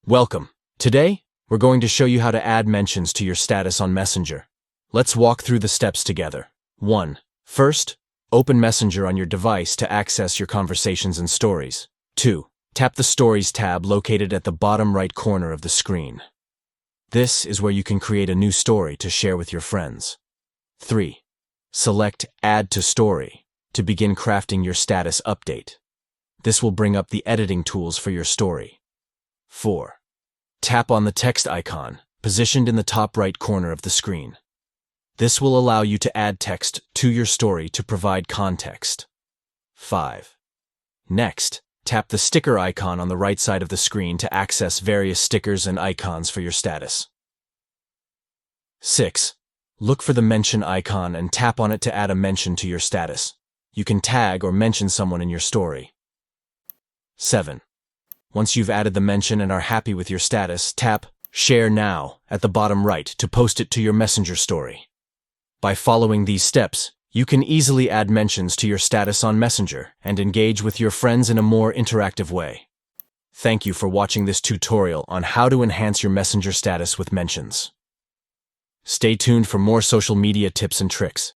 Welcome. Today, we're going to show you how to add mentions to your status on Messenger. Let's walk through the steps together. 1. First, open Messenger on your device to access your conversations and stories. 2. Tap the Stories tab located at the bottom right corner of the screen. This is where you can create a new story to share with your friends. 3. Select Add to Story to begin crafting your status update. This will bring up the editing tools for your story. 4. Tap on the text icon, positioned in the top right corner of the screen. This will allow you to add text to your story to provide context. 5. Next, tap the sticker icon on the right side of the screen to access various stickers and icons for your status. 6. Look for the mention icon and tap on it to add a mention to your status. You can tag or mention someone in your story. 7. Once you've added the mention and are happy with your status, tap Share Now at the bottom right to post it to your Messenger story. By following these steps, you can easily add mentions to your status on Messenger and engage with your friends in a more interactive way. Thank you for watching this tutorial on how to enhance your Messenger status with mentions. Stay tuned for more social media tips and tricks.